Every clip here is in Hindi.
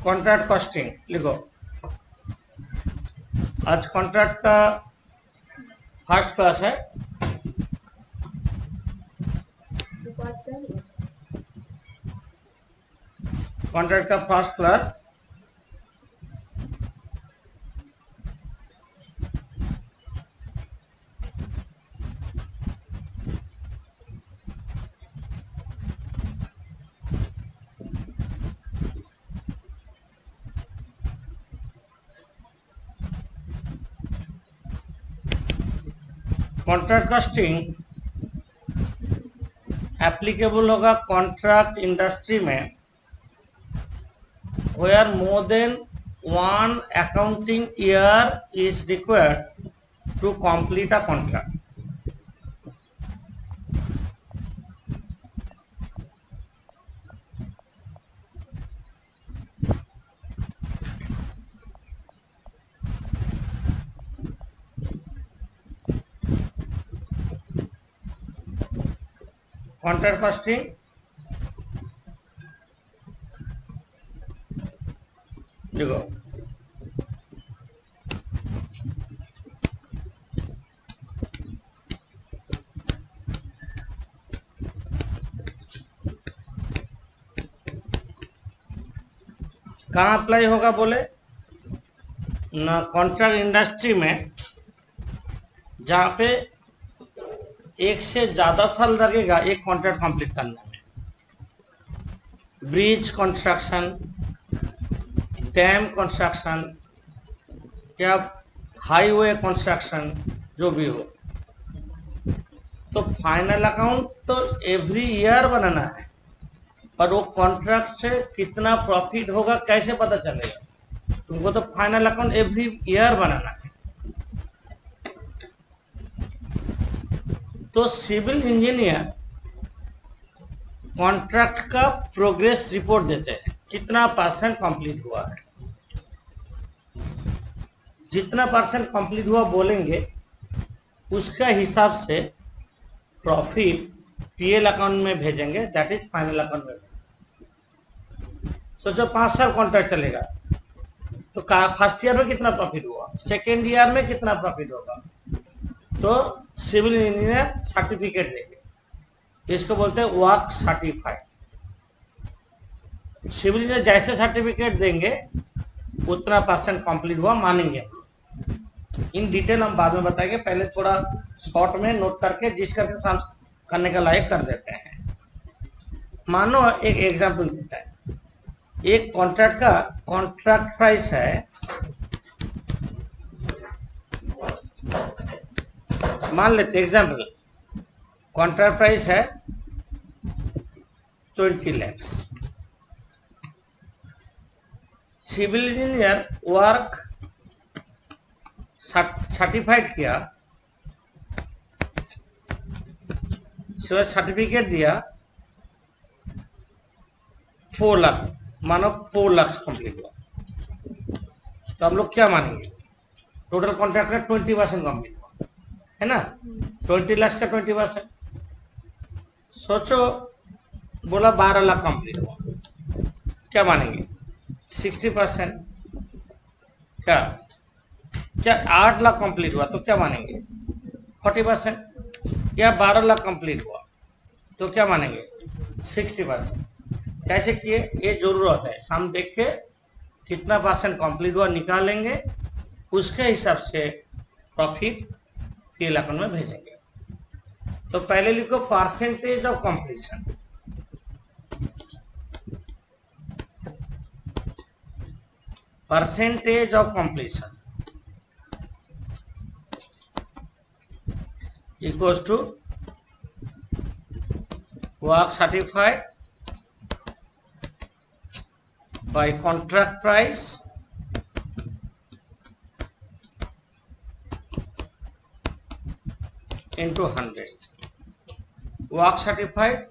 कॉन्ट्रैक्ट कॉस्टिंग लिखो। आज कॉन्ट्रैक्ट का फर्स्ट क्लास है। कॉन्ट्रैक्ट का first class contract costing applicable होगा कॉन्ट्रैक्ट इंडस्ट्री में where more than one accounting year is required to complete a contract. Contract costing देखो, कहाँ अप्लाई होगा बोले ना, कॉन्ट्रैक्ट इंडस्ट्री में जहाँ पे एक से ज़्यादा साल लगेगा एक कॉन्ट्रैक्ट कंप्लीट करने में। ब्रिज कंस्ट्रक्शन, डैम कंस्ट्रक्शन या हाईवे कंस्ट्रक्शन जो भी हो, तो फाइनल अकाउंट तो एवरी ईयर बनाना है, पर वो कॉन्ट्रैक्ट से कितना प्रॉफिट होगा कैसे पता चलेगा? तुमको तो फाइनल अकाउंट एवरी ईयर बनाना है। तो सिविल इंजीनियर कॉन्ट्रैक्ट का प्रोग्रेस रिपोर्ट देते हैं, कितना परसेंट कंप्लीट हुआ है। जितना परसेंट कंप्लीट हुआ बोलेंगे, उसका हिसाब से प्रॉफिट पीएल अकाउंट में भेजेंगे, दैट इज फाइनल अकाउंट में। सोचो 5 साल कॉन्ट्रैक्ट चलेगा तो फर्स्ट ईयर में कितना प्रॉफिट हुआ, सेकेंड ईयर में कितना प्रॉफिट होगा, तो सिविल इंजीनियर सर्टिफिकेट देंगे। इसको बोलते हैं वर्क सर्टिफाइड। सिविल इंजीनियर जैसे सर्टिफिकेट देंगे उतना परसेंट कंप्लीट हुआ मानेंगे। इन डिटेल हम बाद में बताएंगे, पहले थोड़ा शॉर्ट में नोट करके जिस करके साम करने का लायक कर देते हैं। मानो एक एग्जांपल देता है, एक कॉन्ट्रैक्ट का कॉन्ट्रैक्ट प्राइस है, मान लेते एग्जांपल, कॉन्ट्रैक्ट प्राइस है 20 lakh. Civil engineer work certified किया, सर्टिफिकेट दिया 4 लाख, मानो 4 लाख कंप्लीट हुआ, तो हम लोग क्या मानेंगे? टोटल कॉन्ट्रैक्ट का 20% कंप्लीट हुआ है ना, 20 लाख का 20%। सोचो बोला 12 लाख कंप्लीट हुआ, क्या मानेंगे? 60%। क्या 8 लाख कंप्लीट हुआ तो क्या मानेंगे? 40%। या 12 लाख कंप्लीट हुआ तो क्या मानेंगे? 60%। कैसे किए? ये जरूरत है, सम देख के कितना परसेंट कंप्लीट हुआ निकालेंगे, उसके हिसाब से प्रॉफिट पीएल अकाउंट में भेजेंगे। तो पहले लिखो percentage of completion. Percentage of completion equals to work certified by contract price into 100. Work certified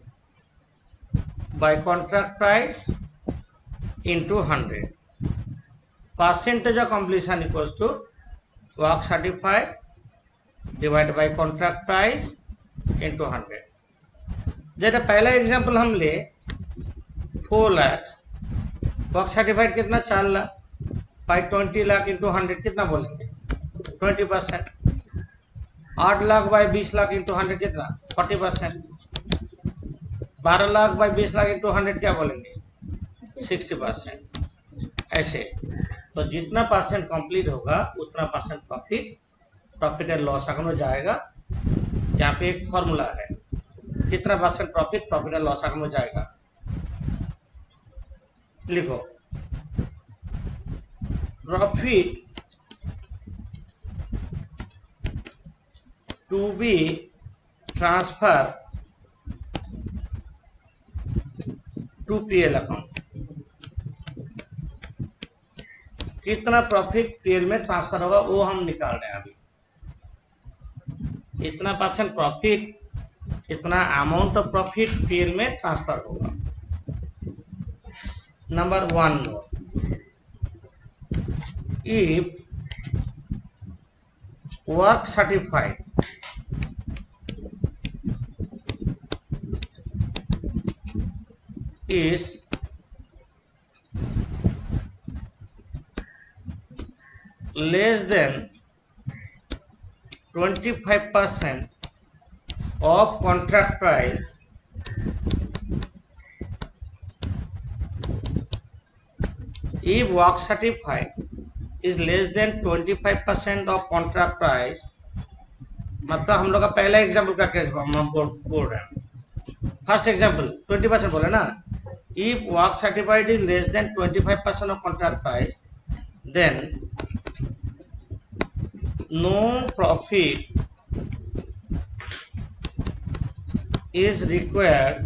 by contract price into 100. Percentage of completion equals to work certified divided by contract price into 100। जैसे पहला एग्जांपल हम ले 4 लाख वर्क सर्टिफाइड कितना 4 लाख, बाई 20 लाख इंटू 100 कितना बोलेंगे 20%। 8 लाख बाई 20 लाख इंटू 100 कितना 40%। 12 लाख बाई 20 लाख इंटू 100 क्या बोलेंगे 60%। ऐसे तो जितना परसेंट कंप्लीट होगा उतना percent profit and loss account में जाएगा। यहाँ पे एक फॉर्मूला है, कितना percent profit and loss account में जाएगा, लिखो profit to be transfer to PL account. कितना प्रॉफिट पीएल में ट्रांसफर होगा वो हम निकाल रहे हैं अभी। कितना परसेंट प्रॉफिट, कितना अमाउंट ऑफ प्रॉफिट पीएल में ट्रांसफर होगा। Number 1, if work certified is less than 25% of contract price, if work certified is less than 25% of contract price, मतलब हम लोग का पहला एग्जाम्पल का केस हम बोल रहे हैं। फर्स्ट एग्जाम्पल 20% बोले ना, if work certified is less than 25% of contract price, then no profit is required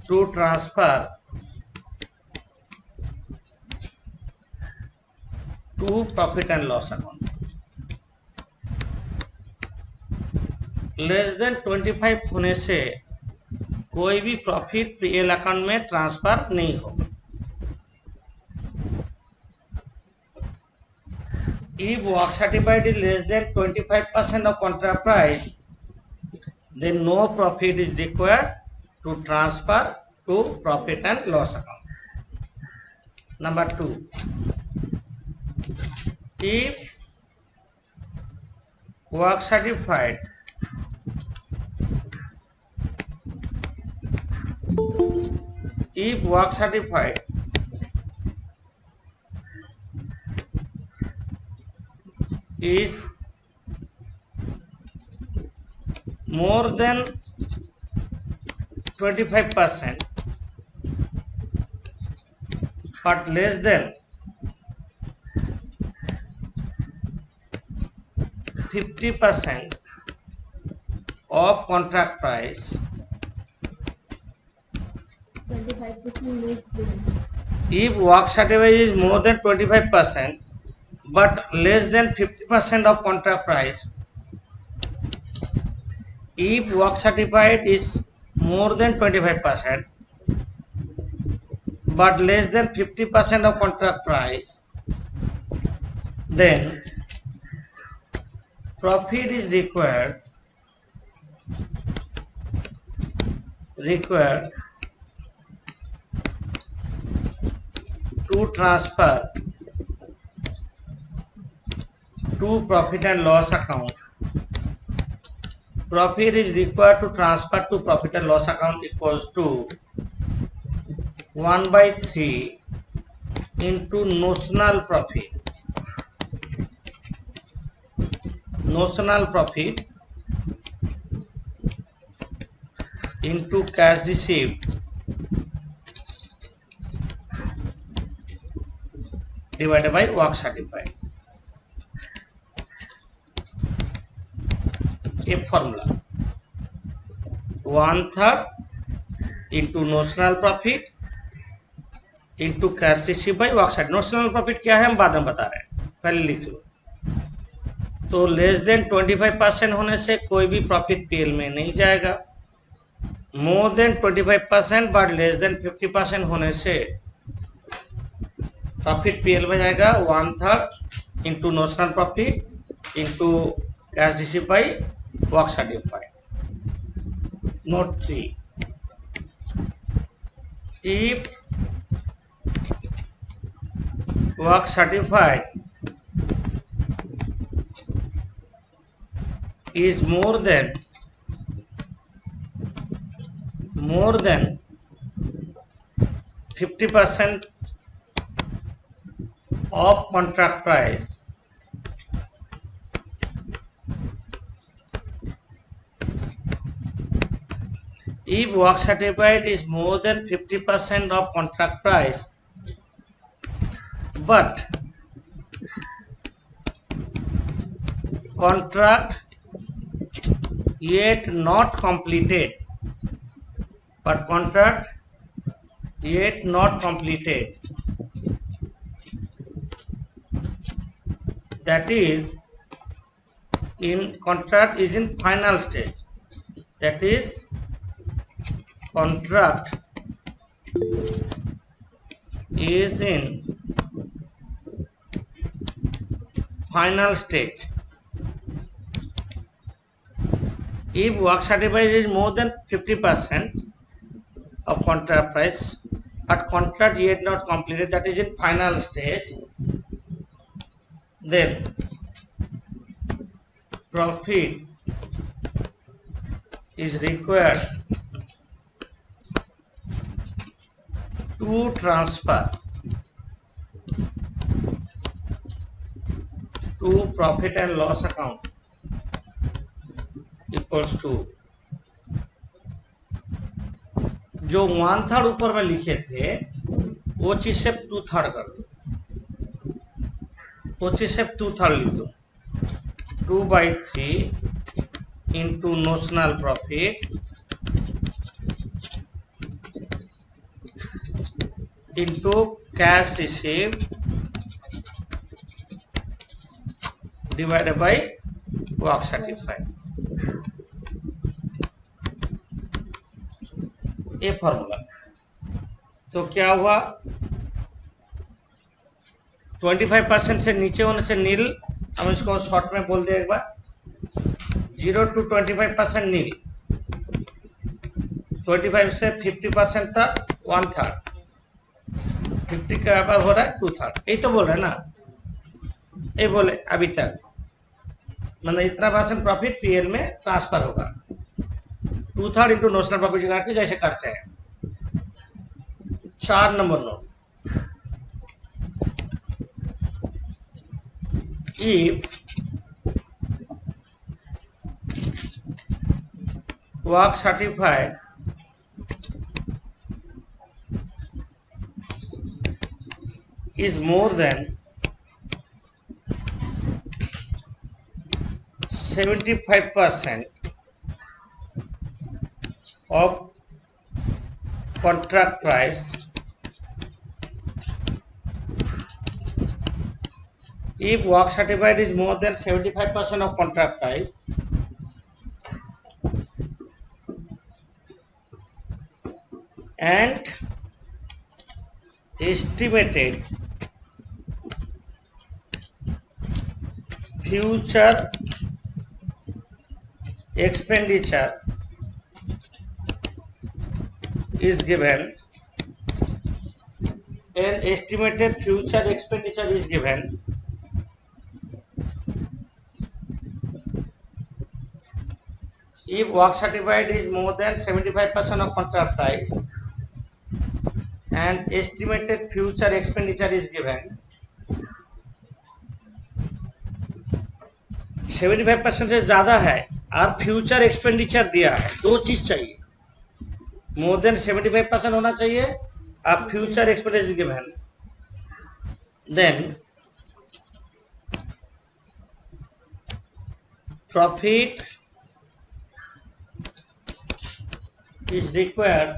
to transfer to profit and loss account। Less than 25 होने से कोई भी प्रॉफिट पीएल अकाउंट में ट्रांसफर नहीं होगा। If work certified is less than 25% of contract price, then no profit is required to transfer to profit and loss account। Number 2, if work certified is more than 25% but less than 50% of contract price, 25% less than. if work certified is more than 25% but less than 50% of contract price, if work certified is more than 25% but less than 50% of contract price, then profit is required to transfer to profit and loss account। Profit is required to transfer to profit and loss account equals to 1/3 into notional profit into cash received divided by work certified। A formula 1/3 into notional profit into cash received by work certified। notional profit क्या है हम बाद में बता रहे हैं, पहले लिख लो। तो लेस देन 25% होने से कोई भी प्रॉफिट पीएल में नहीं जाएगा। More than 25% but less than 50% होने से प्रॉफिट पीएल में जाएगा 1/3 into notional profit into cash receive by work certified. Note 3. If work certified is more than 50% of contract price, if work certified is more than 50% of contract price, but contract yet not completed, that is in contract is in final stage, that is contract is in final stage. If work certified is more than 50% of contract price, but contract yet not completed, that is in final stage, then profit is required to transfer to profit and loss account equals to, जो 1/3 ऊपर में लिखे थे वो चीज से 2/3 कर दो, वो चीज से 2/3 लिख दो, 2/3 into notional profit into cash received divided by work certified. ये फॉर्मूला। तो क्या हुआ, 25% से नीचे होने से नील, हम इसको शॉर्ट में बोल दें एक बार, 0 to 25% नील, 25 से 50% तक 1/3, 50 के अब हो रहा है 2/3, यही तो बोल रहे हैं ना, ये बोले अभी तक, मतलब इतना % प्रॉफिट पीएल में ट्रांसफर होगा, 2/3 इंटू नोशनल प्रॉफिट करके जैसे करते हैं। 4 number note, if work certified is more than 75% of contract price, if work certified is more than 75% of contract price, and estimated future expenditure is given, and estimated future expenditure is given, if work certified is more than 75% of contract price and estimated future expenditure is given, 75% से ज्यादा है और फ्यूचर एक्सपेंडिचर दिया है, दो चीज चाहिए, मोर देन 75% होना चाहिए और future expenditure given, then profit is required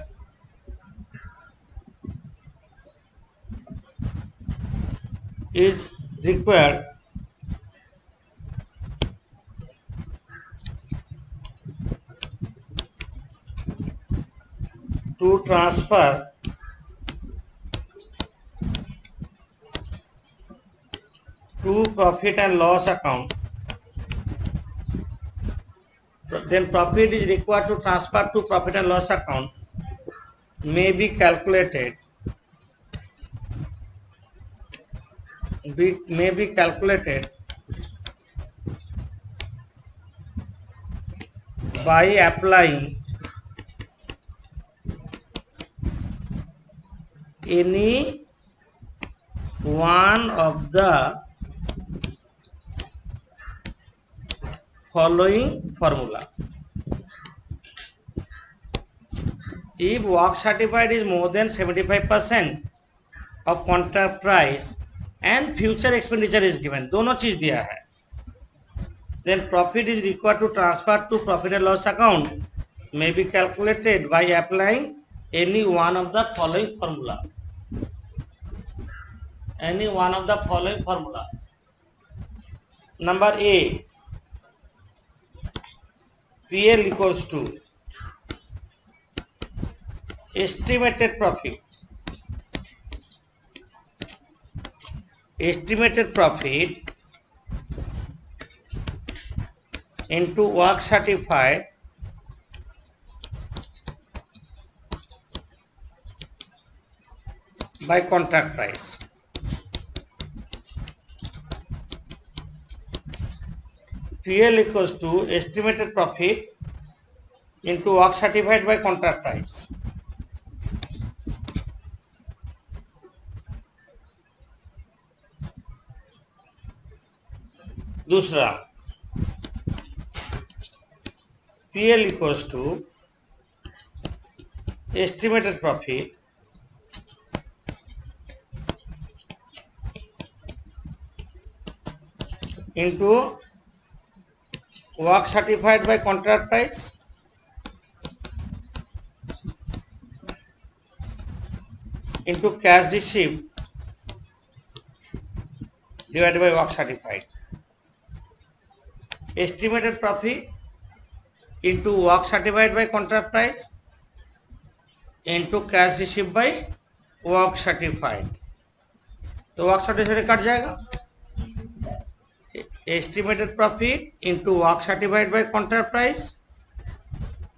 to transfer to profit and loss account then profit is required to transfer to profit and loss account may be calculated by applying any one of the following formula. If work certified is more than 75% of contract price and future expenditure is given, दोनों चीज दिया है, then profit is required to transfer to profit and loss account may be calculated by applying any one of the following formula. Any one of the following formula. Number A, PL equals to estimated profit into work certified by contract price. PL equals to estimated profit into work certified by contract price. दूसरा, PL equals to estimated profit into work certified by contract price into cash received divided by work certified. Estimated profit into work certified by contract price into cash received by work certified. तो वर्क सर्टिफाइड कट जाएगा. Estimated profit into work certified by contract price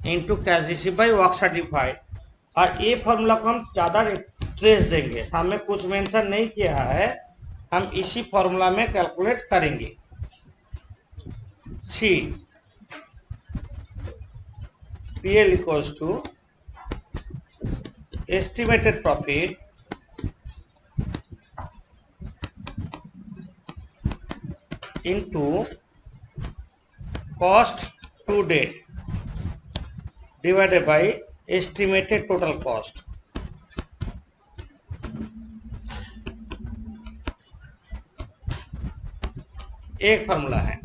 into cash received by work certified. और ये फॉर्मूला को हम ज़्यादा ट्रेस देंगे, सामने कुछ मेंशन नहीं किया है, हम इसी फॉर्मूला में कैलकुलेट करेंगे. C, PL equals to estimated profit into cost to date divided by estimated total cost. एक फॉर्मूला है,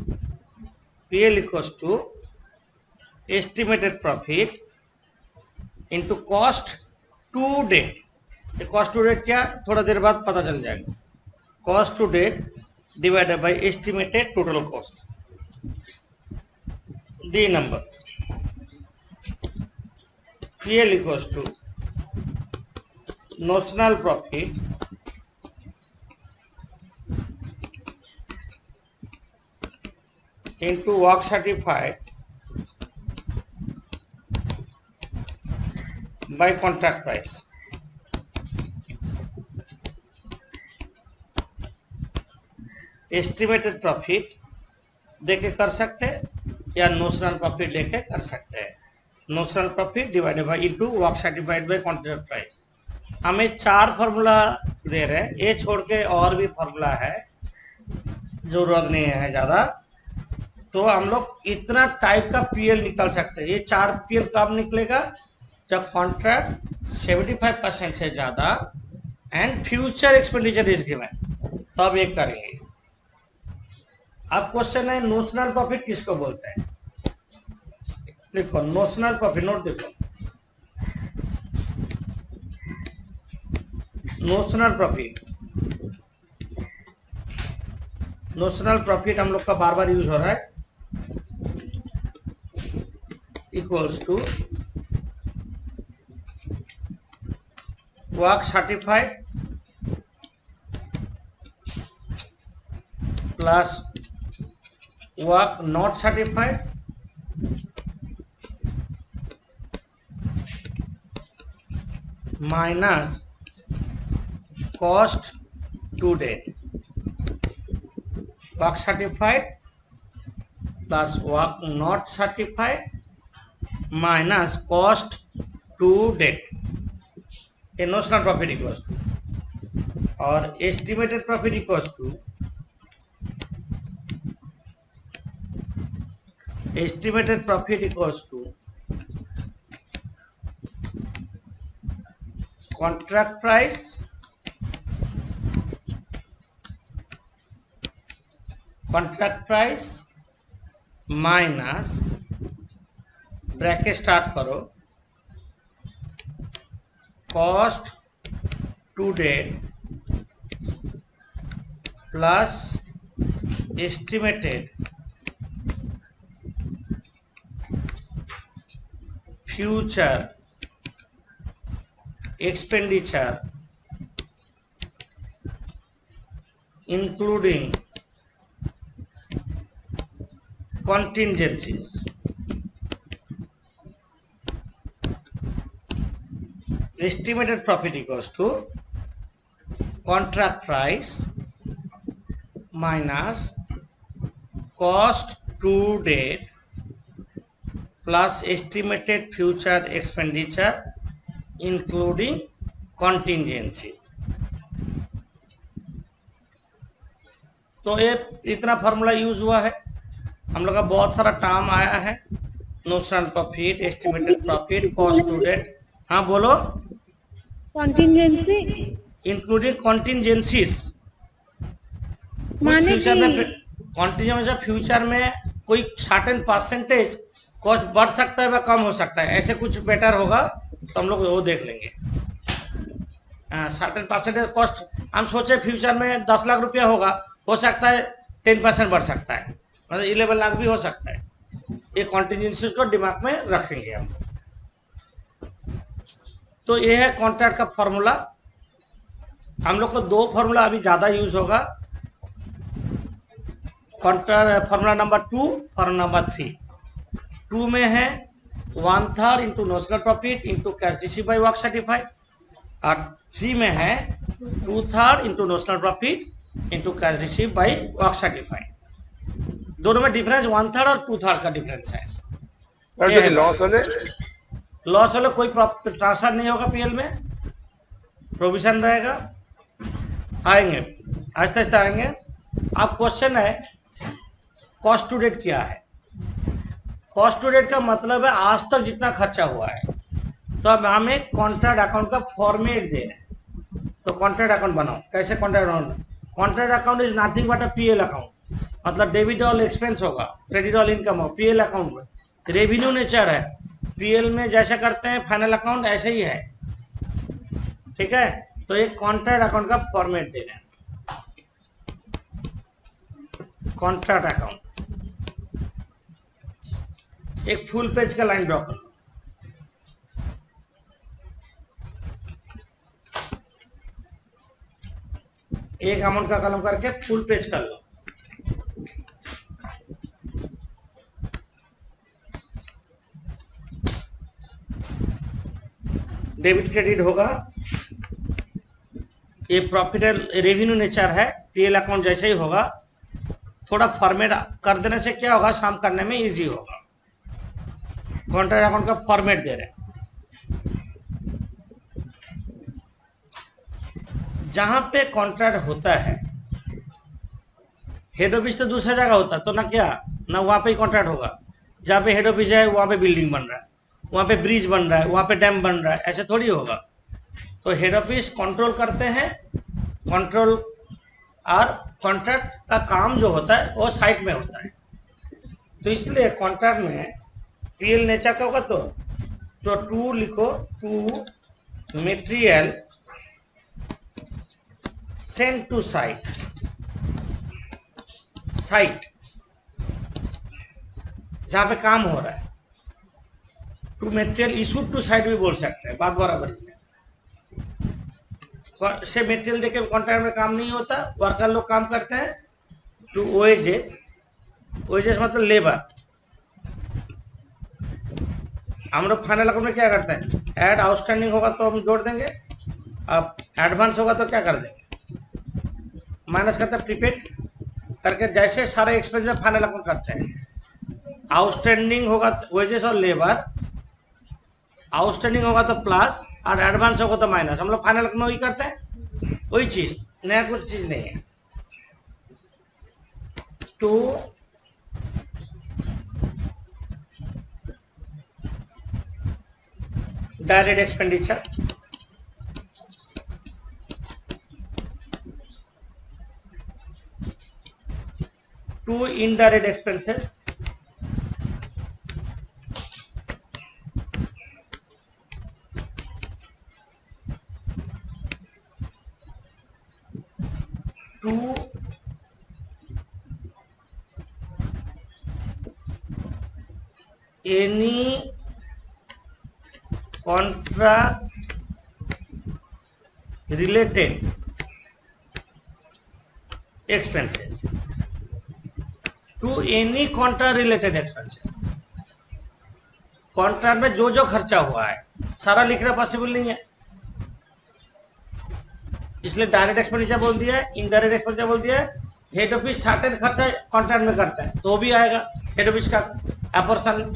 PL equals to estimated profit into cost to date. ये cost to date क्या, थोड़ा देर बाद पता चल जाएगा. Cost to date divided by estimated total cost. D number, PL equals to notional profit into work certified by contract price. Estimated profit देके कर सकते हैं या नोशनल प्रॉफिट देके कर सकते हैं. Notional profit divided by into work certified bye contract price. हमें 4 फार्मूला दे रहे हैं, ये छोड़ के और भी फार्मूला है, जरूरत नहीं है ज़्यादा. तो हम लोग इतना टाइप का पीएल निकाल सकते हैं. ये 4 पीएल कब निकलेगा, जब कॉन्ट्रैक्ट 75% से ज़्यादा and future expenditure is given, तब ये करेंगे. अब क्वेश्चन है नोशनल प्रॉफिट किसको बोलते हैं. लिखो नोशनल प्रॉफिट, नोट देखो, नोशनल प्रॉफिट. नोशनल प्रॉफिट हम लोग का बार बार यूज हो रहा है. Equals to work certified plus work not certified minus cost to date, work certified plus work not certified minus cost to date, ये नोशनल प्रॉफिट इक्वल्स टू, और estimated profit equals to contract price minus bracket start करो cost to date plus estimated future expenditure including contingencies. Estimated profit equals to contract price minus cost to date plus estimated future expenditure including contingencies. तो ये इतना फार्मूला यूज हुआ है, हम लोग का बहुत सारा टर्म आया है, notional profit, estimated profit, cost to date. हाँ बोलो। कॉन्टिजेंसी इंक्लूडिंग कॉन्टिजेंसीज, माने फ्यूचर में कि कॉन्टिजेंसी फ्यूचर में कोई सर्टेन परसेंटेज कॉस्ट बढ़ सकता है व कम हो सकता है, ऐसे कुछ बेटर होगा तो हम लोग वो देख लेंगे। सर्टेन परसेंटेज कॉस्ट हम सोचे फ्यूचर में 10 लाख रुपया होगा, हो सकता है 10% बढ़ सकता है, मतलब 11 लाख भी हो सकता है। ये कॉन्टिजेंसीज को दिमाग में रखेंगे हम लोग। तो ये है कॉन्ट्रैक्ट का फॉर्मूला। हम लोग को दो फॉर्मूला अभी ज़्यादा यूज होगा, contract formula number 2, formula number 3। 2 में है 1/3 into notional profit into cash receive by work certified, और 3 में है 2/3 into notional profit into cash receive by work certified. दोनों में डिफरेंस 1/3 और 2/3 का डिफरेंस है। लॉस वाले कोई ट्रांसफर नहीं होगा, पीएल में प्रोविजन रहेगा। आएंगे आहिस्ते आहिस्ते आएंगे। अब क्वेश्चन है कॉस्ट टू डेट क्या है। कॉस्ट टू डेट का मतलब है आज तक जितना खर्चा हुआ है। तो अब हमें कॉन्ट्रैक्ट अकाउंट का फॉर्मेट दे रहे हैं, तो कॉन्ट्रैक्ट अकाउंट बनाओ। कैसे contract account? Contract account is nothing but a PL account, मतलब डेबिट ऑल एक्सपेंस होगा, क्रेडिट ऑल इनकम हो। पीएल अकाउंट में रेवेन्यू नेचर है, पीएल में जैसे करते हैं फाइनल अकाउंट ऐसे ही है, ठीक है। तो एक कॉन्ट्रैक्ट अकाउंट का फॉर्मेट दे रहे हैं, कॉन्ट्रैक्ट अकाउंट। एक फुल पेज का लाइन ड्रॉ कर लो। एक अमाउंट का कलम करके फुल पेज कर लो। डेबिट क्रेडिट होगा, ये प्रॉफिट रेवेन्यू नेचर है, पीएल अकाउंट जैसे ही होगा। थोड़ा फॉर्मेट कर देने से क्या होगा, शाम करने में इजी होगा। कॉन्ट्रैक्ट अकाउंट का फॉर्मेट दे रहे हैं। जहां पे कॉन्ट्रैक्ट होता है, हेड ऑफिस तो दूसरा जगह होता है, तो ना क्या ना वहां पे ही कॉन्ट्रैक्ट होगा। जहाँ पे हेड ऑफिस है वहां पे बिल्डिंग बन रहा है, वहां पे ब्रिज बन रहा है, वहां पे डैम बन रहा है, ऐसे थोड़ी होगा। तो हेड ऑफिस कंट्रोल करते हैं, कंट्रोल और कॉन्ट्रैक्ट का काम जो होता है वो साइट में होता है। तो इसलिए कॉन्ट्रैक्ट में पीएल नेचर का होगा। तो 2 लिखो, 2 material send to site, site जहां पे काम हो रहा है। To material issued to site भी बोल सकते हैं, बात बराबर है। से मटेरियल देके कॉन्ट्रैक्ट में काम नहीं होता, वर्कर लोग काम करते हैं। टू ओएजेस, ओएजेस मतलब लेबर, हम लोग फाइनल अकाउंट में क्या करते हैं, ऐड आउटस्टैंडिंग होगा तो हम जोड़ देंगे, अब एडवांस होगा तो क्या कर देंगे, माइनस करते हैं प्रीपेड करके, जैसे सारे एक्सपेंस में फाइनल अकाउंट करते हैं। आउटस्टैंडिंग होगा वेजेस और लेबर, आउटस्टैंडिंग होगा तो प्लस और एडवांस होगा तो माइनस, हम लोग फाइनल अकाउंट में वही करते हैं, वही चीज, नया कुछ चीज नहीं है। To direct expenditure, to indirect expenses, to any contract related expenses, to any contract related expenses, contract में जो जो खर्चा हुआ है सारा लिखना पॉसिबल नहीं है, इसलिए डायरेक्ट एक्सपेंडिचर बोल दिया है, इनडायरेक्ट एक्सपेंडिचर बोल दिया है। हेड ऑफिस सर्टेन खर्चा कॉन्ट्रैक्ट में करता है तो भी आएगा हेड ऑफिस का अपोर्शन,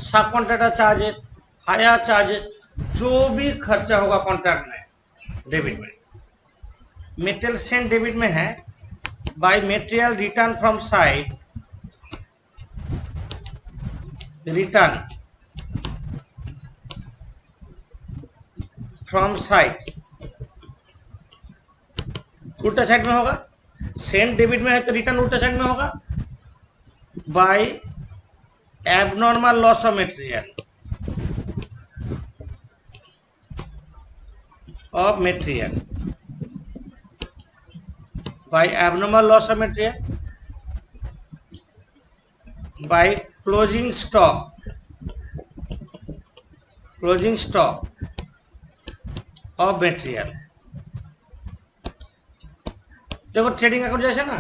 सब कॉन्ट्रैक्टर चार्जेस, हायर चार्जेस, जो भी खर्चा होगा कॉन्ट्रैक्ट में डेबिट में। मेटेरियल सेंड डेबिट में है, by material return from site, return from site उल्टा साइड में होगा, सेंड डेबिट में है तो रिटर्न उल्टा साइड में होगा, by abnormal loss of material, by abnormal loss of material, by closing stock of material। देखो ट्रेडिंग अकाउंट जैसे ना,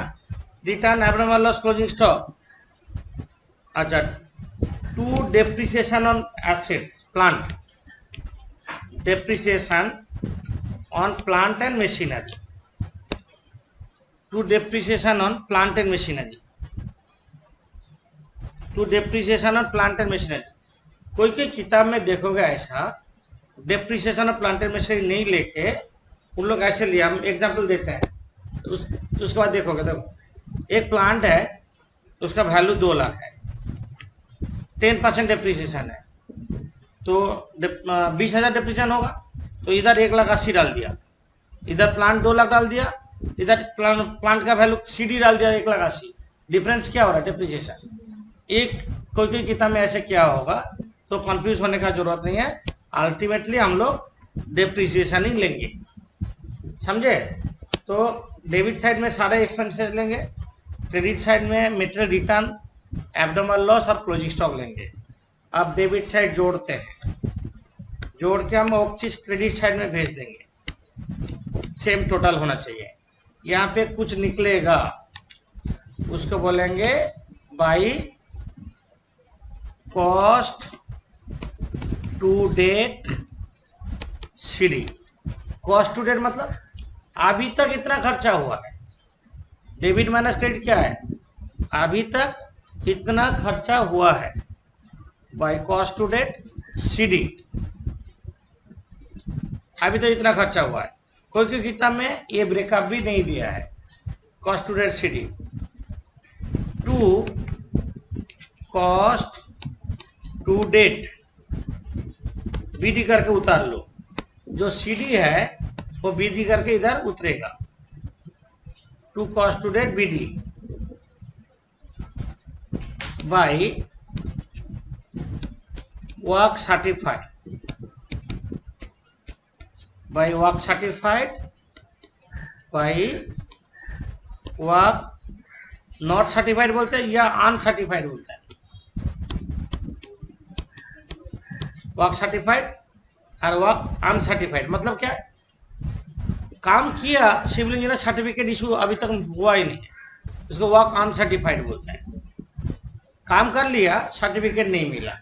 return abnormal loss closing stock. अच्छा, to depreciation on assets plant, depreciation on plant and machinery, to depreciation on plant and machinery, to depreciation on plant and machinery। कोई कोई किताब में देखोगे ऐसा depreciation of plant and machinery नहीं लेके उन लोग ऐसे लिया, हम एग्जांपल देते हैं उसके बाद देखोगे, देखो एक प्लांट है उसका वैल्यू 2 लाख है, 10% डेप्रिसिएशन है तो 20,000 डेप्रिसिएशन होगा, तो इधर 1,80,000 डाल दिया, इधर प्लांट 2 लाख डाल दिया, इधर प्लांट का वैल्यू सीडी डाल दिया 1,80,000, डिफरेंस क्या हो रहा है, डेप्रिसिएशन। एक कोई कोई किताब में ऐसे क्या होगा, तो कंफ्यूज होने का जरूरत नहीं है, अल्टीमेटली हम लोग डेप्रिसिएशन ही लेंगे, समझे। तो डेबिट साइड में सारे एक्सपेंसेस लेंगे, क्रेडिट साइड में मटेरियल रिटर्न, एब्नॉर्मल लॉस और क्लोजिंग स्टॉक लेंगे। अब डेबिट साइड जोड़ते हैं, जोड़ के हम वो चीज क्रेडिट साइड में भेज देंगे, सेम टोटल होना चाहिए। यहाँ पे कुछ निकलेगा उसको बोलेंगे by cost to date CD. Cost to date मतलब अभी तक इतना खर्चा हुआ है, डेबिट माइनस क्रेडिट क्या है, अभी तक इतना खर्चा हुआ है, by cost to date CD, अभी तो इतना खर्चा हुआ है। कोई कोई किताब में ये ब्रेकअप भी नहीं दिया है, cost to date CD to cost to date BD करके उतार लो, जो सीडी है वो बीडी करके इधर उतरेगा, to cost to date BD by work certified, by work certified, by work not certified बोलते हैं या अनसर्टिफाइड बोलते हैं, वर्क सर्टिफाइड और वर्क अनसर्टिफाइड मतलब क्या, काम किया सिविल इंजीनियर सर्टिफिकेट इशू अभी तक हुआ ही नहीं, इसको वर्क अनसर्टिफाइड बोलते हैं। काम कर लिया सर्टिफिकेट नहीं मिला,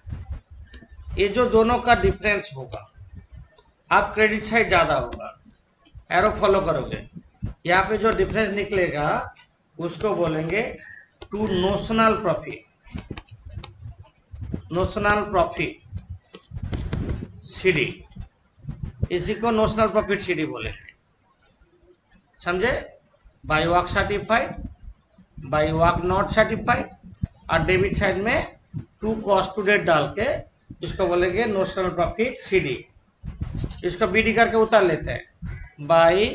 ये जो दोनों का डिफरेंस होगा, आप क्रेडिट साइड ज्यादा होगा, एरो फॉलो करोगे, यहाँ पे जो डिफरेंस निकलेगा उसको बोलेंगे to notional profit, notional profit CD, इसी को नोशनल प्रॉफिट सीडी बोलेंगे, समझे। By work certified, by work not certified, और डेबिट साइड में टू कॉस्ट टू डेट डाल के इसको बोलेंगे नोशनल प्रॉफिट सीडी। इसको बीडी करके उतार लेते हैं, by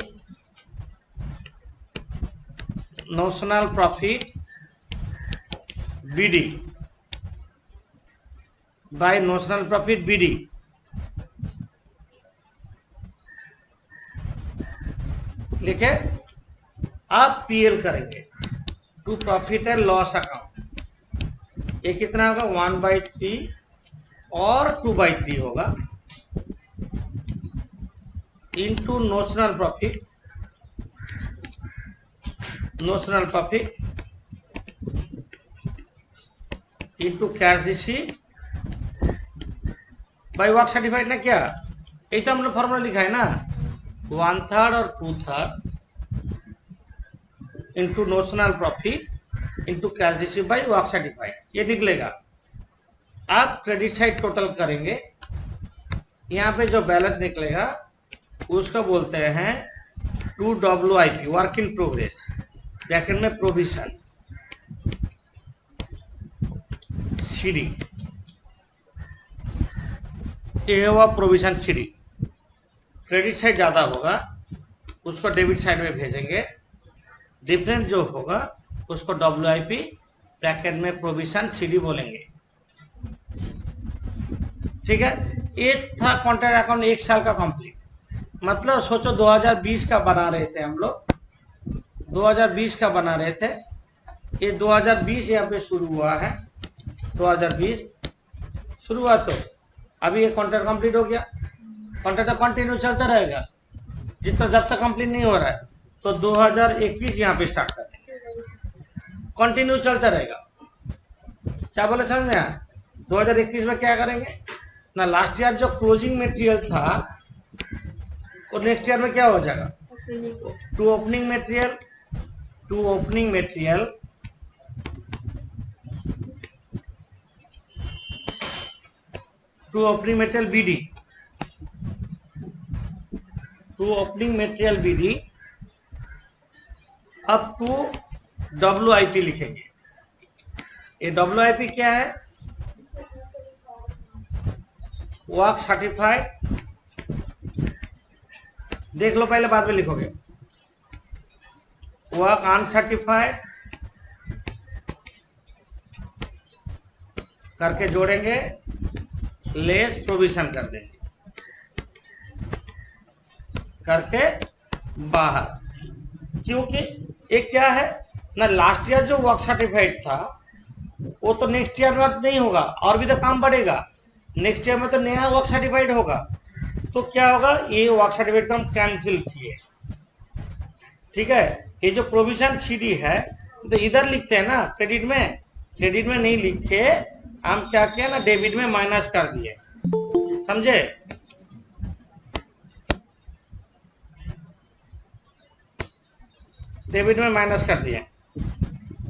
notional profit BD, by notional profit BD. लिखे, आप पीएल करेंगे, to profit and loss account. ये कितना होगा 1/3 और 2/3 होगा, into notional profit, notional profit into cash receipt by work certified ना। क्या ये तो हम लोग फॉर्मूला लिखा है ना, 1/3 और 2/3 into notional profit into cash receive by work certified, ये निकलेगा। आप क्रेडिट साइड टोटल करेंगे, यहाँ पे जो बैलेंस निकलेगा उसको बोलते हैं to WIP, work in progress, bracket में प्रोविजन सीडी, ये हुआ प्रोविजन सीडी। क्रेडिट साइड ज़्यादा होगा, उसको डेबिट साइड में भेजेंगे, डिफरेंस जो होगा उसको WIP ब्रैकेट में प्रोविजन सीडी बोलेंगे, ठीक है। ये था कॉन्ट्रैक्ट अकाउंट 1 साल का कंप्लीट। मतलब सोचो 2020 का बना रहे थे हम लोग, 2020 का बना रहे थे, ये 2020 यहाँ पे शुरू हुआ है, 2020 शुरू हुआ, तो अभी ये कॉन्ट्रैक्ट कंप्लीट हो गया। कॉन्ट्रैक्ट कंटिन्यू चलता रहेगा जितना, जब तक कंप्लीट नहीं हो रहा है। तो 2021 यहाँ पे स्टार्ट कर देंगे, कंटिन्यू चलता रहेगा। क्या बोले समझ में आया? 2021 में क्या करेंगे ना, लास्ट ईयर जो क्लोजिंग मटेरियल था वो नेक्स्ट ईयर में क्या हो जाएगा, to opening material, to opening material to opening material BD, to opening material BD up to WIP लिखेंगे। ये WIP क्या है, वर्क सर्टिफाइड, देख लो पहले बाद में लिखोगे, वर्क अनसर्टिफाइड करके जोड़ेंगे, लेस प्रोविजन कर देंगे करके बाहर। क्योंकि एक क्या है ना, लास्ट ईयर जो वर्क सर्टिफाइड था वो तो नेक्स्ट ईयर में नहीं होगा, और भी तो काम बढ़ेगा, नेक्स्ट ईयर में तो नया वर्क सर्टिफाइड होगा। तो क्या होगा, ये वर्क सर्टिफाइड को हम कैंसिल किए, ठीक है। ये जो प्रोविजन सीडी है तो इधर लिखते हैं ना, क्रेडिट में नहीं लिखे, हम क्या किया ना, डेबिट में माइनस कर दिए, समझे। डेबिट में माइनस कर दिए,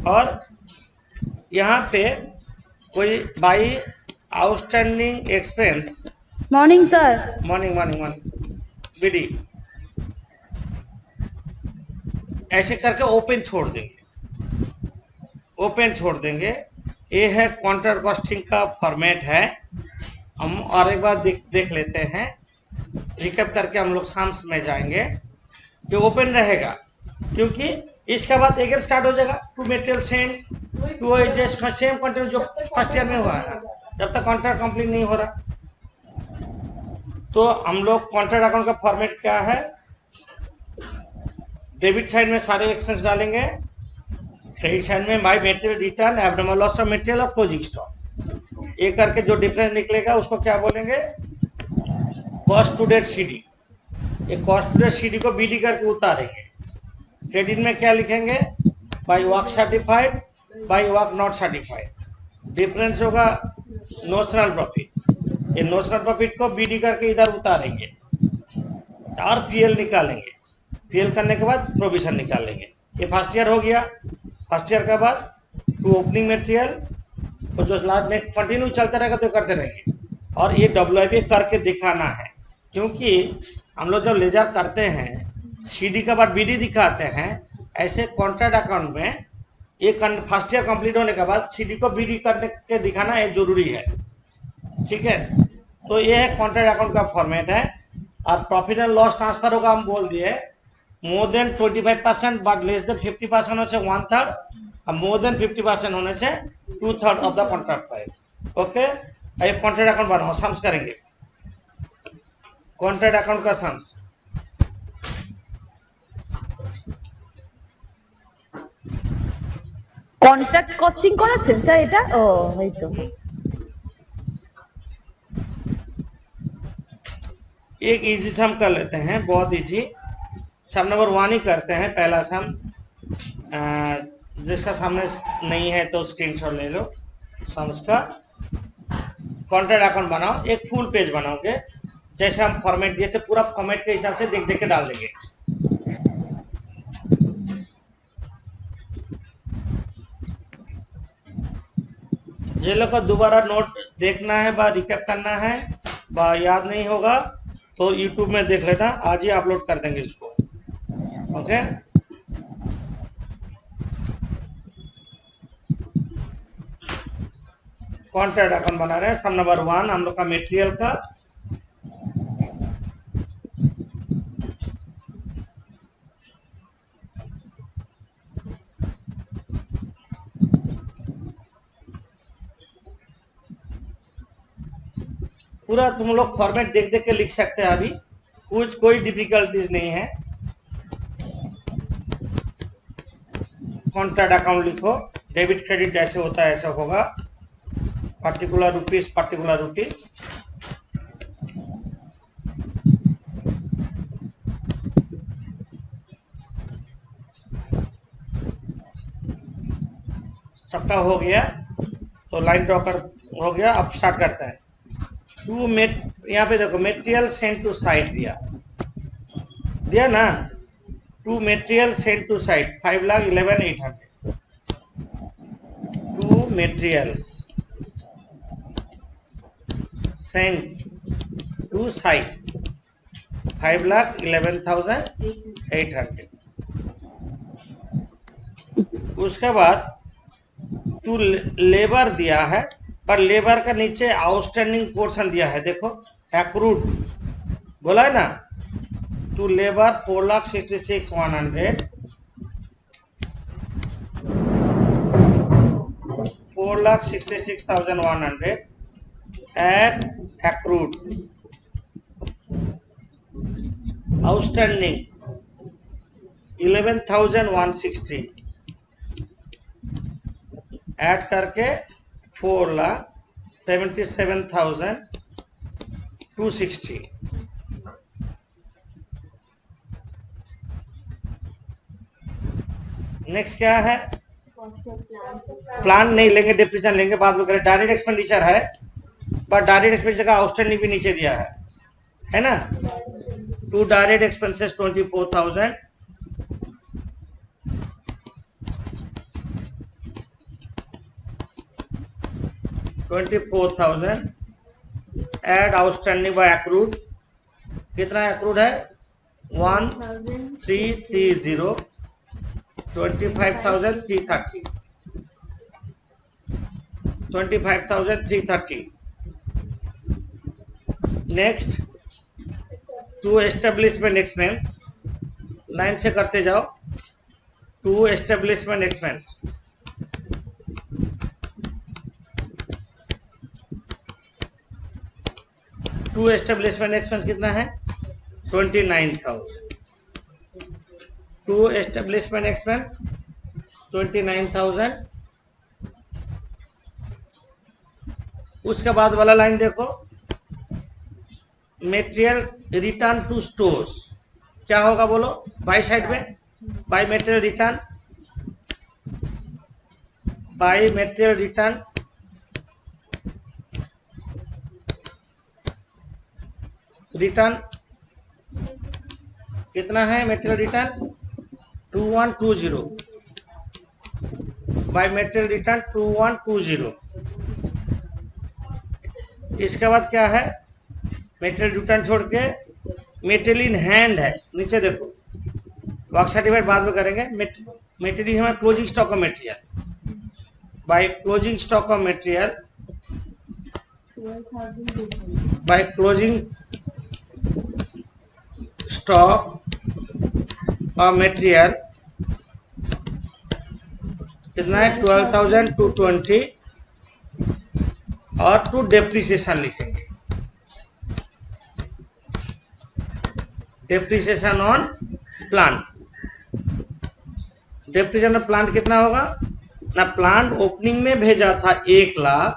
और यहाँ पे कोई by outstanding expense, morning sir, morning BD, ऐसे करके ओपन छोड़ देंगे। ये है कॉन्ट्रैक्ट कॉस्टिंग का फॉर्मेट है। हम और एक बार देख लेते हैं, रिकैप करके हम लोग साम्स में जाएंगे। ये ओपन रहेगा क्योंकि इसके बाद अगेन स्टार्ट हो जाएगा, to material same, to just same content जो फर्स्ट ईयर में हुआ है, जब तक कॉन्ट्रैक्ट कंप्लीट नहीं हो रहा। तो हम लोग कॉन्ट्रैक्ट अकाउंट का फॉर्मेट क्या है, डेबिट साइड में सारे एक्सपेंस डालेंगे, क्रेडिट साइड में bye material return, abnormal loss of material और क्लोजिंग स्टॉक। ये करके जो डिफरेंस निकलेगा उसको क्या बोलेंगे, कॉस्ट टू डेट सीडी। ये कॉस्ट टू डेट सीडी को बीडी करके उतारेंगे। क्रेडिट में क्या लिखेंगे, bye work certified, by work not certified. Difference होगा नोशनल प्रॉफिट, ये नोशनल प्रॉफिट को बीडी करके इधर उतारेंगे और पीएल निकालेंगे। पीएल करने के बाद प्रोविजन निकालेंगे। ये फर्स्ट ईयर हो गया। फर्स्ट ईयर के बाद टू ओपनिंग मटेरियल और जो लास्ट नेक्स्ट कंटिन्यू चलता रहेगा तो करते रहेंगे। और ये डब्ल्यूआईपी करके दिखाना है, क्योंकि हम लोग जब लेजर करते हैं सीडी के बाद बीडी दिखाते हैं, ऐसे कॉन्ट्रैक्ट अकाउंट में एक फर्स्ट ईयर कंप्लीट होने के बाद सीडी को बीडी करने के दिखाना ये जरूरी है। ठीक है, तो ये है कॉन्ट्रैक्ट अकाउंट का फॉर्मेट है। और प्रॉफिट एंड लॉस ट्रांसफर होगा, हम बोल दिए more than 25% but less than 50% होने से 1/3 और मोर देन 50% होने से 2/3 of the contract price. Okay, ये कॉन्ट्रैक्ट अकाउंट बनाओ, सम्स करेंगे। कॉन्ट्रैक्ट अकाउंट का सम्स কন্ট্রাক্ট কস্টিং করাচ্ছেন স্যার এটা? ও এই তো। एक इजी सम कर लेते हैं, बहुत इजी सम नंबर 1 ही करते हैं। पहला सम जिसका सामने नहीं है तो स्क्रीनशॉट ले लो। सम्स का कॉन्ट्रैक्ट अकाउंट बनाओ, एक फुल पेज बनाओगे जैसे हम फॉर्मेट दिए थे, पूरा फॉर्मेट के हिसाब से देख देख के डाल देंगे। ये लोग को दोबारा नोट देखना है बा रिकैप करना है बा याद नहीं होगा तो यूट्यूब में देख लेना, आज ही अपलोड कर देंगे इसको। ओके, कॉन्ट्रैक्ट अकाउंट बना रहे हैं। सम नंबर 1 हम लोग का मटेरियल का पूरा तुम लोग फॉर्मेट देख देख के लिख सकते हैं, अभी कुछ कोई डिफिकल्टीज नहीं है। कॉन्ट्रैक्ट अकाउंट लिखो, डेबिट क्रेडिट जैसे होता है ऐसा होगा, पर्टिकुलर रुपीज पर्टिकुलर रुपीज। सबका हो गया तो लाइन ड्रॉ कर हो गया। अब स्टार्ट करते हैं। यहाँ पे देखो मटेरियल सेंड टू साइट दिया ना, to material send to site 5,11,800। To materials send to site 5,11,800। उसके बाद टू लेबर दिया है, पर लेबर का नीचे आउटस्टैंडिंग पोर्शन दिया है, देखो एक्रूड बोला है ना। To labour 4,66,100, 4,66,100 at accrued. Outstanding 11,160 add करके 4,77,260। नेक्स्ट क्या है? प्लान नहीं लेंगे, डिप्रीशिएशन लेंगे बाद में करें। डायरेक्ट एक्सपेंडिचर है, पर डायरेक्ट एक्सपेंडिचर का आउटस्टैंडिंग भी नीचे दिया है ना। To direct expenses 24,000, add outstanding by accrued. कितना एक्रूड है? 1,330, 25,330, 25,330। Next to establishment expense, line से करते जाओ। To establishment expense to establishment expense कितना है? 29,000। To establishment expense 29,000। उसके बाद वाला लाइन देखो, मटेरियल रिटर्न टू स्टोर्स क्या होगा बोलो? बाई साइड में by material return, by material return return कितना है? Material return 2120 by material return 2120। इसके बाद क्या है? मेटेरियल रिटर्न छोड़ के मेटेरियल इन हैंड है, नीचे देखो। वर्क सर्टिफाइड बाद में करेंगे। मेटेरियल हमारा closing stock of material, bye closing stock of material, 12,200. Bye closing stock of material कितना है? 12,220 और टू डेप्रिसिएशन लिखेंगे। Depreciation on plant, depreciation on plant कितना होगा ना? प्लांट ओपनिंग में भेजा था 1 लाख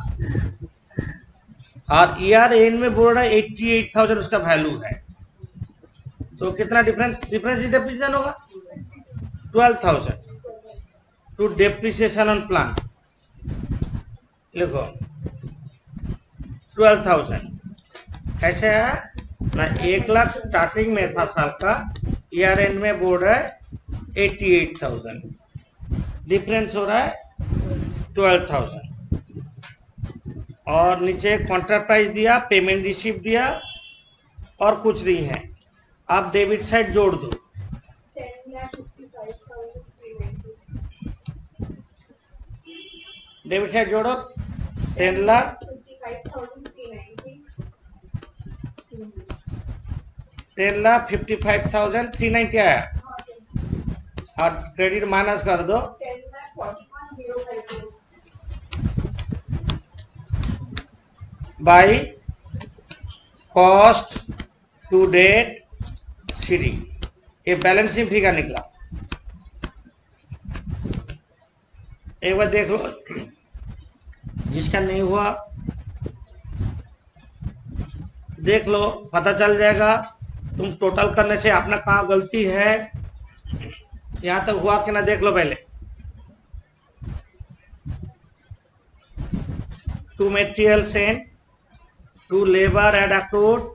और ईयर एंड में बोल रहा है 88,000 उसका वैल्यू है, तो कितना डिफरेंस डेप्रिसिएशन होगा? 12,000 टू डेप्रिसिएशन ऑन प्लांट, लिखो 12,000। कैसे है ना? 1 लाख स्टार्टिंग में था साल का, ईयर एंड में बोल रहा है 88,000, डिफरेंस हो रहा है 12,000। और नीचे कॉन्ट्रैक्ट प्राइस दिया, पेमेंट रिसीव दिया और कुछ नहीं है। आप डेबिट साइड जोड़ दो, 10,55,390. डेबिट साइड जोड़ो 10,55,390. 10,55,390 आया और क्रेडिट माइनस कर दो 10,41,050. By cost to date CD. ये बैलेंसिंग फिगर निकला। एक बार देख लो, जिसका नहीं हुआ देख लो, पता चल जाएगा। तुम टोटल करने से अपना कहाँ गलती है, यहाँ तक हुआ कि ना देख लो पहले। To material sent, to labour add accrued,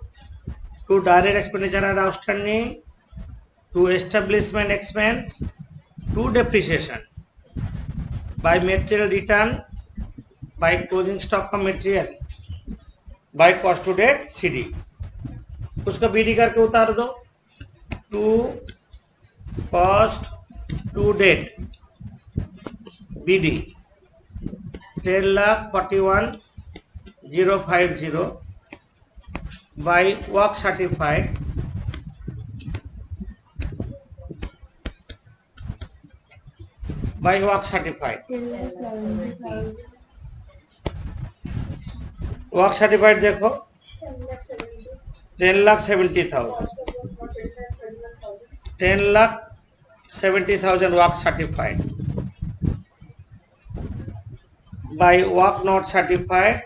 to direct expenditure add outstanding, to establishment expense, to depreciation, by material return, by closing stock of material, by cost to date CD. उसको बीडी करके उतार दो। To cost to date BD 10,41,050 by work certified by work certified. 10,70,000. Work certified देखो 10,70,000, 10,70,000 work certified by work not certified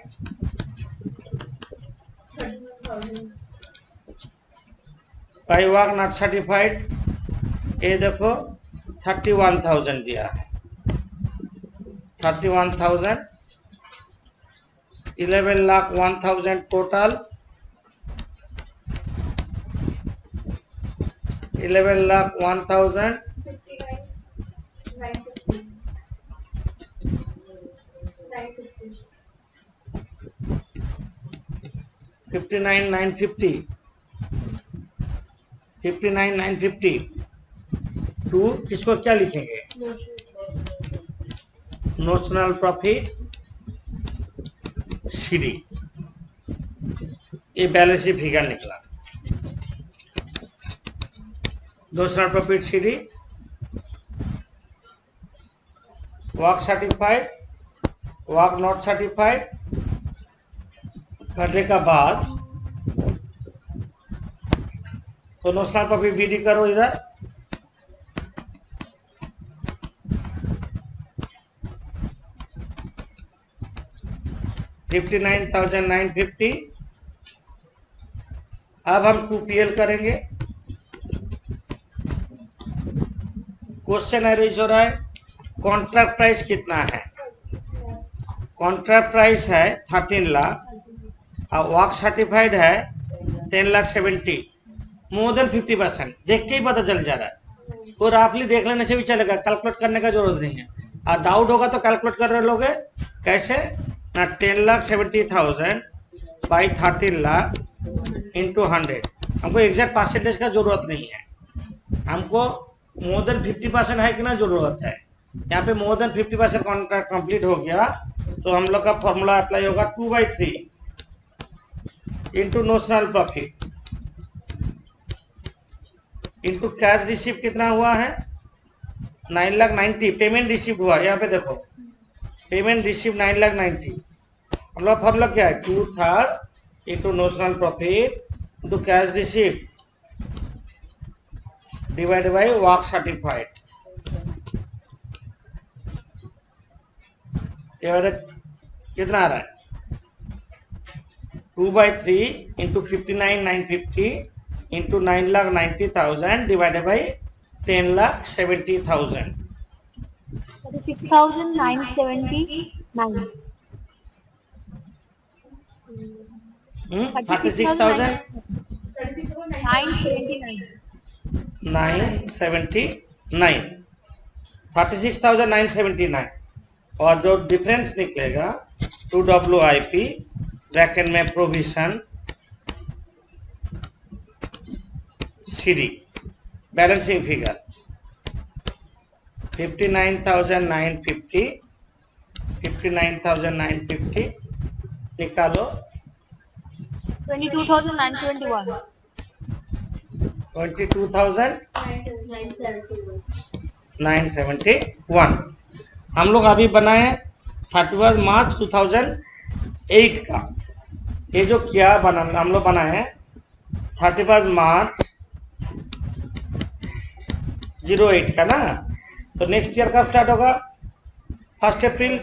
31,000. By work not certified. ये देखो 31,000 दिया है, 31,000, 11,01,000 टोटल, 11,01,000, 59,950, 59,950 टू किसको क्या लिखेंगे? Notional profit CD. ये बैलेंस शीट फिगर निकला। Notional profit CD, work certified, work not certified करने का बाद तो नोशनल प्रॉफिट बीडी करो इधर, $59,950। अब हम 2PL करेंगे। क्वेश्चन अरेज हो रहा है, कॉन्ट्रैक्ट प्राइस कितना है? कॉन्ट्रैक्ट प्राइस है 13 लाख और वर्क सर्टिफाइड है 10,70,000 मोर देन 50%, देख के ही पता चल जा रहा है। और राफली देख लेने से भी चलेगा, कैलकुलेट करने का जरूरत नहीं है। और डाउट होगा तो कैलकुलेट कर रहे लोगे कैसे ना, 10,70,000 बाई 13 लाख इंटू 100। हमको एग्जैक्ट परसेंटेज का जरूरत नहीं है, हमको मोर देन 50% है कि ना जरूरत है। यहाँ पे मोर देन 50% कॉन्ट्रैक्ट कंप्लीट हो गया तो हम लोग का फॉर्मूला अप्लाई होगा 2/3 into notional profit into cash receive कितना हुआ है 9,90,000 पेमेंट रिसीव हुआ। यहाँ पे देखो पेमेंट रिसीव 9,90,000। हम लोग फॉर्मूला क्या है 2/3 into notional profit into cash receive divided by work certified. कितना आ रहा है 2/3 इंटू 59,950 इंटू 9,90,000 डिवाइडेड बाई 10,70,000। 36,979. 36,979 36,979 और जो डिफरेंस निकलेगा 2WIP ब्रैकेट में प्रोविजन CD बैलेंसिंग फिगर 59,950 निकालो 22,921. 22,971 हम लोग अभी बनाए 31 मार्च 2008 का। ये जो क्या बना हम लोग बनाए 31 मार्च 08 का ना, तो नेक्स्ट ईयर कब स्टार्ट होगा 1 अप्रैल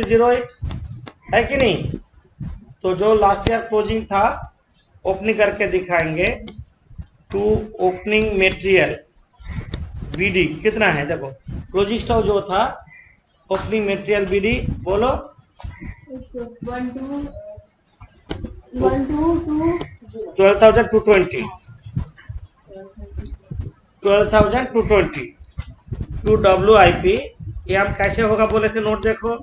08 है कि नहीं। तो जो लास्ट ईयर क्लोजिंग था ओपनिंग करके दिखाएंगे। टू ओपनिंग मटेरियल BD कितना है देखो, क्लोजिंग स्टॉक जो था ओपनिंग मटेरियल BD बोलो 12,220 2WIP। ये हम कैसे होगा बोले थे नोट देखो,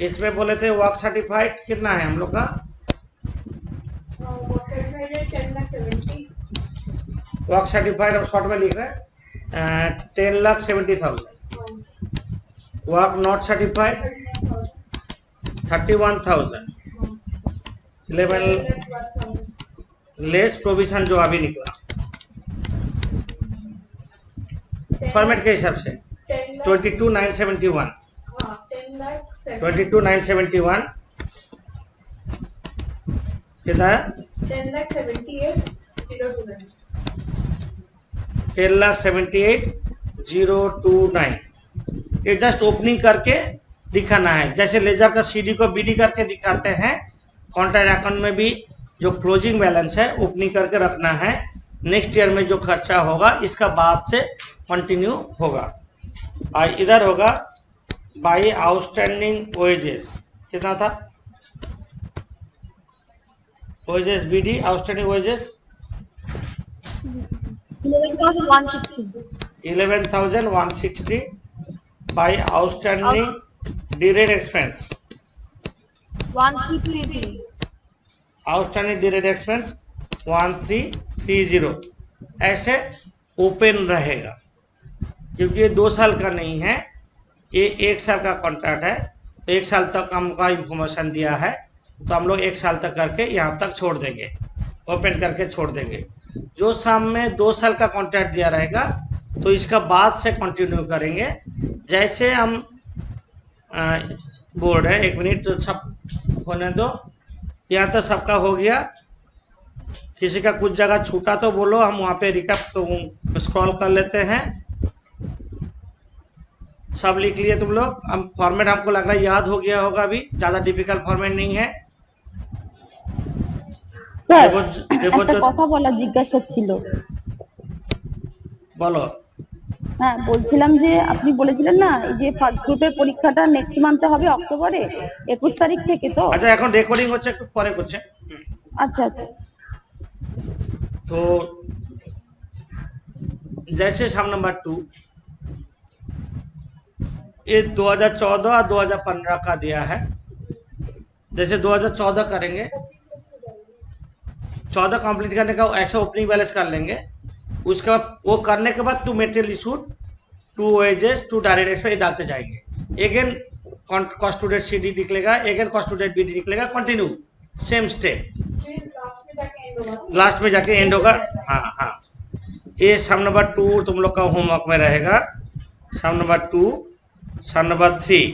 इसमें बोले थे वर्क सर्टिफाइड कितना है हम लोग का वर्क सर्टिफाइड हम शॉर्ट में लिख रहे हैं 10,70,000। Work not certified 31,000 11 less provision जो अभी निकला फॉर्मेट के हिसाब से 22,971 22,971 कितना है 10,78,029। ये जस्ट ओपनिंग करके दिखाना है, जैसे लेजर का CD को BD करके दिखाते हैं। कॉन्ट्रैक्ट अकाउंट में भी जो क्लोजिंग बैलेंस है ओपनिंग करके रखना है। नेक्स्ट ईयर में जो खर्चा होगा इसका बाद से कंटिन्यू होगा। और इधर होगा बाई आउटस्टैंडिंग वेजेस कितना था wages BD outstanding wages 11,160 by outstanding direct expense 1330. Outstanding direct expense 1330 ऐसे ओपन रहेगा, क्योंकि ये 2 साल का नहीं है, ये 1 साल का कॉन्ट्रैक्ट है। तो 1 साल तक हमका इंफॉर्मेशन दिया है तो हम लोग 1 साल तक करके यहाँ तक छोड़ देंगे, ओपन करके छोड़ देंगे। जो सामने 2 साल का कॉन्ट्रैक्ट दिया रहेगा तो इसका बाद से कंटिन्यू करेंगे। जैसे हम बोर्ड है 1 मिनट तो सब होने दो, यहाँ तो सबका हो गया। किसी का कुछ जगह छूटा तो बोलो, हम वहाँ पे रिकैप तो स्क्रॉल कर लेते हैं। सब लिख लिए तुम लोग। हम फॉर्मेट हमको लग रहा है याद हो गया होगा, अभी ज़्यादा डिफिकल्ट फॉर्मेट नहीं है। স্যার দেবো একটা কথা বলা জিজ্ঞাসা ছিল। বলো। হ্যাঁ বলছিলাম যে আপনি বলেছিলেন না এই যে ফার্স্ট গ্রুপের পরীক্ষাটা নেক্সট মান্থে হবে অক্টোবরে 21 তারিখ থেকে, তো আচ্ছা এখন রেকর্ডিং হচ্ছে, একটু পরে করছে। अच्छा अच्छा तो जैसे सम नंबर 2 ये 2014 और 2015 का दिया है। जैसे 2014 करेंगे, 14 कंप्लीट करने का ऐसे ओपनिंग बैलेंस कर लेंगे। उसके बाद वो करने के बाद 2 material issued, 2 wages, 2 direct expense डालते जाएंगे। Again cost to date CD निकलेगा, again cost to date BD निकलेगा, कंटिन्यू सेम स्टेप, फिर लास्ट में जाके एंड होगा ना? लास्ट में जाके एंड होगा। हाँ हाँ, ये सम नंबर 2 तुम लोग का होमवर्क में रहेगा। सम नंबर 2, सम नंबर 3,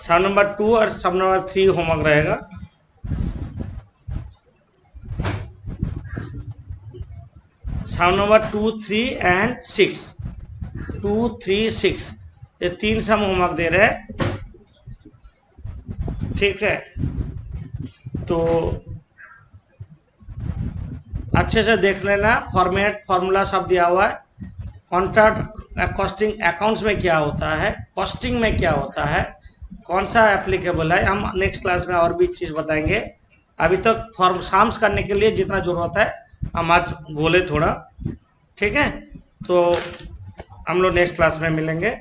सम नंबर 2 और सम नंबर 3 होमवर्क रहेगा। सम नंबर 2, 3 एंड 6, 2, 3, 6, ये 3 सम होमवर्क दे रहे हैं। ठीक है, तो अच्छे से देख लेना, फॉर्मेट फॉर्मूला सब दिया हुआ है। कॉन्ट्रैक्ट कॉस्टिंग अकाउंट्स में क्या होता है, कॉस्टिंग में क्या होता है, कौन सा एप्लीकेबल है, हम नेक्स्ट क्लास में और भी चीज़ बताएंगे। अभी तक फॉर्म साम्स करने के लिए जितना ज़रूरत है हम आज बोले थोड़ा। ठीक है, तो हम लोग नेक्स्ट क्लास में मिलेंगे।